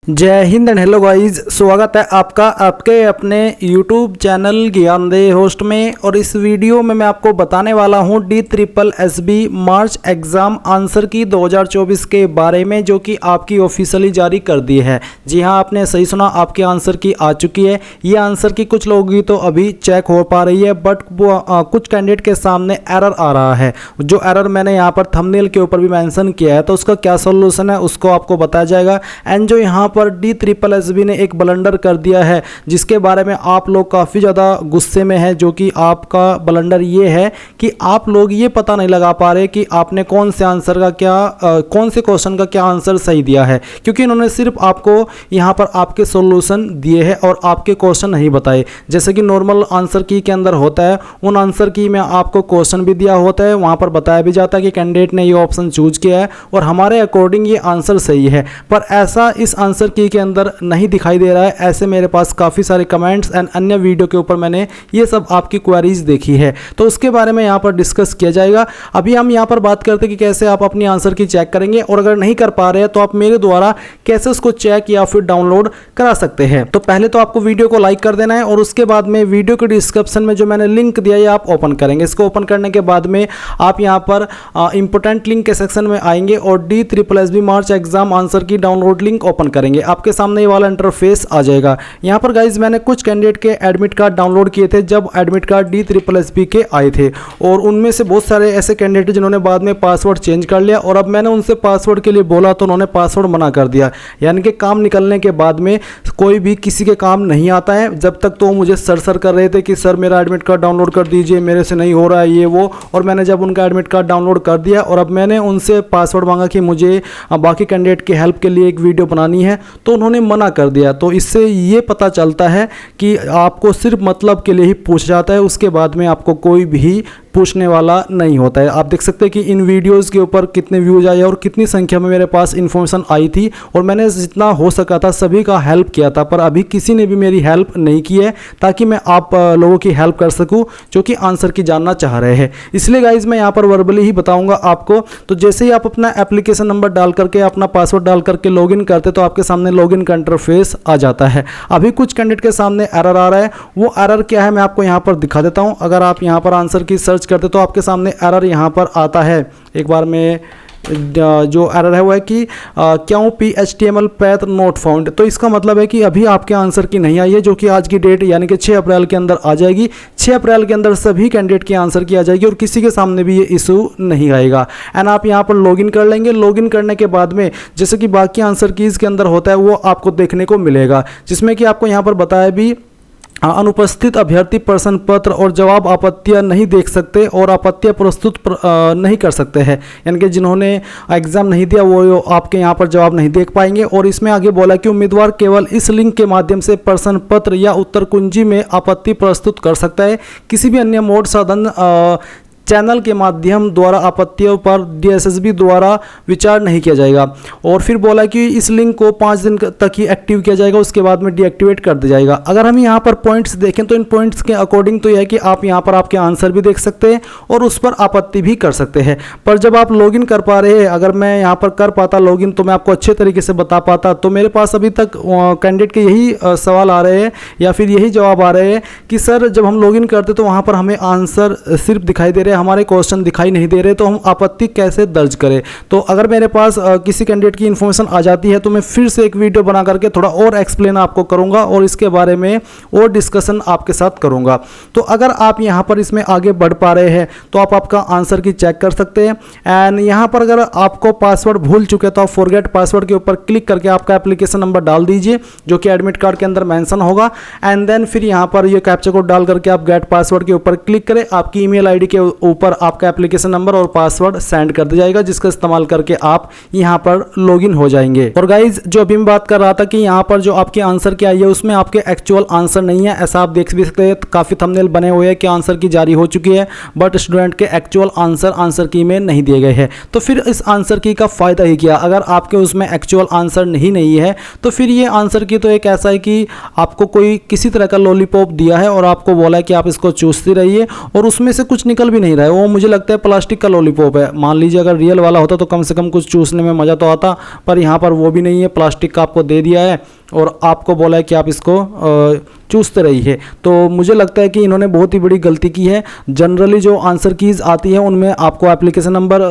जय Hind and hello guys, स्वागत है आपका आपके अपने YouTube चैनल ज्ञानदेह होस्ट में। और इस वीडियो में मैं आपको बताने वाला हूं DSSB मार्च एग्ज़ाम आंसर की 2024 के बारे में, जो कि आपकी ऑफिशियली जारी कर दी है। जी हां, आपने सही सुना, आपके आंसर की आ चुकी है। ये आंसर की कुछ लोगों की तो अभी चेक हो पा रही है, बट कुछ कैंडिडेट के सामने एरर आ रहा है। जो एरर मैंने यहाँ पर थंबनेल के ऊपर भी मेंशन किया है, तो उसका क्या सोल्यूशन है उसको आपको बताया जाएगा। एंड जो यहाँ पर DSSB ने एक ब्लंडर कर दिया है, जिसके बारे में आप लोग काफ़ी ज़्यादा गुस्से में हैं, जो कि आपका ब्लंडर ये है कि आप लोग ये पता नहीं लगा पा रहे कि आपने कौन से आंसर का कौन से क्वेश्चन का क्या आंसर सही दिया है, क्योंकि इन्होंने सिर्फ आपको यहाँ पर आपके सॉल्यूशन दिए हैं और आपके क्वेश्चन नहीं बताए। जैसे कि नॉर्मल आंसर की के अंदर होता है, उन आंसर की में आपको क्वेश्चन भी दिया होता है, वहाँ पर बताया भी जाता है कि कैंडिडेट ने ये ऑप्शन चूज किया है और हमारे अकॉर्डिंग ये आंसर सही है। पर ऐसा इस आंसर की के अंदर नहीं दिखाई दे रहा है। ऐसे मेरे पास काफ़ी सारे कमेंट्स एंड अन्य वीडियो के ऊपर मैंने ये सब आपकी क्वेरीज देखी है, तो उसके बारे में यहाँ पर डिस्कस किया जाएगा। अभी हम यहाँ पर बात करते हैं कि कैसे आप अपनी आंसर की चेक करेंगे, और अगर नहीं कर पा रहे हैं तो आप मेरे द्वारा कैसे उसको चेक या फिर डाउनलोड करा सकते हैं। तो पहले तो आपको वीडियो को लाइक कर देना है, और उसके बाद में वीडियो के डिस्क्रिप्शन में जो मैंने लिंक दिया है आप ओपन करेंगे। इसको ओपन करने के बाद में आप यहाँ पर इंपोर्टेंट लिंक के सेक्शन में आएंगे और DSSB मार्च एग्जाम आंसर की डाउनलोड लिंक ओपन करेंगे। आपके सामने ये वाला इंटरफेस आ जाएगा। यहाँ पर गाइज मैंने कुछ कैंडिडेट के एडमिट कार्ड डाउनलोड किए थे जब एडमिट कार्ड DSSB के आए थे, और उनमें से बहुत सारे ऐसे कैंडिडेट जिन्होंने बाद में पासवर्ड चेंज कर लिया, और अब मैंने उनसे पासवर्ड के लिए बोला तो उन्होंने पासवर्ड मना कर दिया। यानी कि काम निकलने के बाद में कोई भी किसी के काम नहीं आता है। जब तक तो मुझे सर कर रहे थे कि सर मेरा एडमिट कार्ड डाउनलोड कर दीजिए, मेरे से नहीं हो रहा है ये वो, और मैंने जब उनका एडमिट कार्ड डाउनलोड कर दिया और अब मैंने उनसे पासवर्ड मांगा कि मुझे बाकी कैंडिडेट की हेल्प के लिए एक वीडियो बनानी है, तो उन्होंने मना कर दिया। तो इससे ये पता चलता है कि आपको सिर्फ मतलब के लिए ही पूछा जाता है, उसके बाद में आपको कोई भी पूछने वाला नहीं होता है। आप देख सकते हैं कि इन वीडियोस के ऊपर कितने व्यूज आए और कितनी संख्या में मेरे पास इन्फॉर्मेशन आई थी, और मैंने जितना हो सका था सभी का हेल्प किया था, पर अभी किसी ने भी मेरी हेल्प नहीं की है, ताकि मैं आप लोगों की हेल्प कर सकूं जो कि आंसर की जानना चाह रहे हैं। इसलिए गाइज मैं यहाँ पर वर्बली ही बताऊंगा आपको। तो जैसे ही आप अपना एप्लीकेशन नंबर डाल करके अपना पासवर्ड डाल करके लॉगिन करते, तो आपके सामने लॉगिन का इंटरफेस आ जाता है। अभी कुछ कैंडिडेट के सामने एरर आ रहा है, वो एरर क्या है मैं आपको यहाँ पर दिखा देता हूँ। अगर आप यहाँ पर आंसर की सर्च करते तो आपके सामने एरर यहाँ पर आता है। एक बार में जो एरर है वो है कि क्यों PHTML पैथ नॉट फाउंड। तो इसका मतलब है कि अभी आपके आंसर की नहीं आई है, जो कि आज की डेट यानी कि 6 अप्रैल के अंदर आ जाएगी। 6 अप्रैल के अंदर सभी कैंडिडेट की आंसर की आ जाएगी और किसी के सामने भी ये इशू नहीं आएगा। एंड आप यहाँ पर लॉगिन कर लेंगे। लॉगिन करने के बाद में जैसे कि बाकी आंसर कीज के अंदर होता है वो आपको देखने को मिलेगा, जिसमें कि आपको यहाँ पर बताया भी अनुपस्थित अभ्यर्थी प्रश्न पत्र और जवाब आपत्तियां नहीं देख सकते और आपत्तियां प्रस्तुत नहीं कर सकते हैं। यानी कि जिन्होंने एग्जाम नहीं दिया वो आपके यहाँ पर जवाब नहीं देख पाएंगे। और इसमें आगे बोला कि उम्मीदवार केवल इस लिंक के माध्यम से प्रश्न पत्र या उत्तर कुंजी में आपत्ति प्रस्तुत कर सकता है। किसी भी अन्य मोड साधन चैनल के माध्यम द्वारा आपत्तियों पर DSSB द्वारा विचार नहीं किया जाएगा। और फिर बोला कि इस लिंक को 5 दिन तक ही एक्टिव किया जाएगा, उसके बाद में डीएक्टिवेट कर दिया जाएगा। अगर हम यहाँ पर पॉइंट्स देखें तो इन पॉइंट्स के अकॉर्डिंग तो यह है कि आप यहाँ पर आपके आंसर भी देख सकते हैं और उस पर आपत्ति भी कर सकते हैं। पर जब आप लॉगिन कर पा रहे हैं, अगर मैं यहाँ पर कर पाता लॉगिन तो मैं आपको अच्छे तरीके से बता पाता। तो मेरे पास अभी तक कैंडिडेट के यही सवाल आ रहे हैं या फिर यही जवाब आ रहे हैं कि सर जब हम लॉगिन करते तो वहाँ पर हमें आंसर सिर्फ दिखाई दे रहे हैं, हमारे क्वेश्चन दिखाई नहीं दे रहे, तो हम आपत्ति कैसे दर्ज करें। तो अगर मेरे पास किसी कैंडिडेट की इन्फॉर्मेशन आ जाती है तो मैं फिर से एक वीडियो बना करके थोड़ा और एक्सप्लेन आपको करूंगा और इसके बारे में और डिस्कशन आपके साथ करूंगा। तो अगर आप यहां पर इसमें आगे बढ़ पा रहे हैं तो आप आपका आंसर की चेक कर सकते हैं। एंड यहां पर अगर आपको पासवर्ड भूल चुके तो आप फॉरगेट पासवर्ड के ऊपर क्लिक करके आपका एप्लीकेशन नंबर डाल दीजिए, जो कि एडमिट कार्ड के अंदर मेंशन होगा। एंड देन फिर यहां पर ये कैप्चा कोड डाल करके आप गेट पासवर्ड के ऊपर क्लिक करें। आपकी ईमेल आईडी के ऊपर आपका एप्लीकेशन नंबर और पासवर्ड सेंड कर दिया जाएगा, जिसका इस्तेमाल करके आप यहां पर लॉगिन हो जाएंगे। और गाइज जो अभी मैं बात कर रहा था कि यहां पर जो आपके आंसर की आई है उसमें आपके एक्चुअल आंसर नहीं है, ऐसा आप देख भी सकते हैं। काफी थंबनेल बने हुए हैं कि आंसर की जारी हो चुकी है, बट स्टूडेंट के एक्चुअल आंसर की में नहीं दिए गए हैं। तो फिर इस आंसर की का फायदा ही क्या? अगर आपके उसमें एक्चुअल आंसर नहीं है तो फिर ये आंसर की तो एक ऐसा है कि आपको कोई किसी तरह का लॉलीपॉप दिया है और आपको बोला है कि आप इसको चूसते रहिए और उसमें से कुछ निकल भी नहीं रहा है, वो मुझे लगता है प्लास्टिक का लॉलीपॉप है। मान लीजिए अगर रियल वाला होता तो कम से कम कुछ चूसने में मज़ा तो आता, पर यहाँ पर वो भी नहीं है, प्लास्टिक का आपको दे दिया है और आपको बोला है कि आप इसको चूसते रहिए। तो मुझे लगता है कि इन्होंने बहुत ही बड़ी गलती की है। जनरली जो आंसर कीज़ आती हैं उनमें आपको एप्लीकेशन नंबर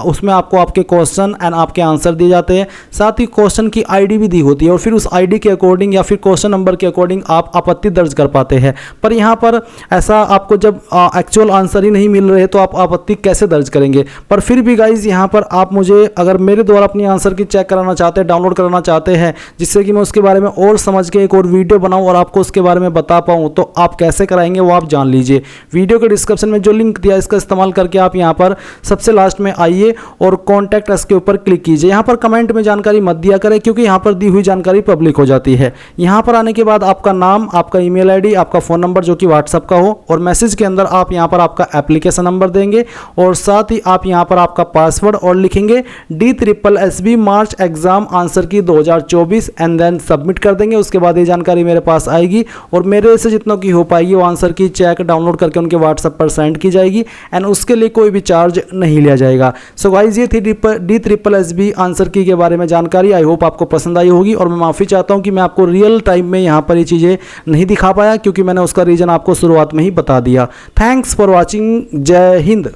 उसमें आपको आपके क्वेश्चन एंड आपके आंसर दिए जाते हैं, साथ ही क्वेश्चन की आईडी भी दी होती है और फिर उस आईडी के अकॉर्डिंग या फिर क्वेश्चन नंबर के अकॉर्डिंग आप आपत्ति दर्ज कर पाते हैं। पर यहाँ पर ऐसा आपको जब एक्चुअल आंसर ही नहीं मिल रहे तो आप आपत्ति कैसे दर्ज करेंगे। पर फिर भी गाइज यहाँ पर आप मुझे अगर मेरे द्वारा अपनी आंसर की चेक कराना चाहते हैं, डाउनलोड कराना चाहते हैं, जिससे कि मैं उसके बारे में और समझ के एक और वीडियो बनाऊं और आपको उसके बारे में बता पाऊं, तो आप कैसे कराएंगे वो आप जान लीजिए। वीडियो के डिस्क्रिप्शन में जो लिंक दिया इसका इस्तेमाल करके आप यहां पर सबसे लास्ट में आइए और कॉन्टैक्ट अस के ऊपर क्लिक कीजिए। यहां पर कमेंट में जानकारी मत दिया करें क्योंकि यहां पर दी हुई जानकारी पब्लिक हो जाती है। यहां पर आने के बाद आपका नाम, आपका ईमेल आईडी, आपका फ़ोन नंबर जो कि व्हाट्सएप का हो, और मैसेज के अंदर आप यहां पर आपका एप्लीकेशन नंबर देंगे और साथ ही आप यहां पर आपका पासवर्ड और लिखेंगे DSSB मार्च एग्जाम आंसर की 2024 एंड देन सबमिट कर देंगे। उसके बाद ये जानकारी मेरे पास आएगी और मेरे से जितनों की हो पाएगी वो आंसर की चेक डाउनलोड करके उनके व्हाट्सएप पर सेंड की जाएगी एंड उसके लिए कोई भी चार्ज नहीं लिया जाएगा। सो गाइस ये थी DSSB आंसर की के बारे में जानकारी। आई होप आपको पसंद आई होगी और मैं माफ़ी चाहता हूँ कि मैं आपको रियल टाइम में यहाँ पर ये चीज़ें नहीं दिखा पाया क्योंकि मैंने उसका रीज़न आपको शुरुआत में ही बता दिया। Thanks for watching. जय हिंद।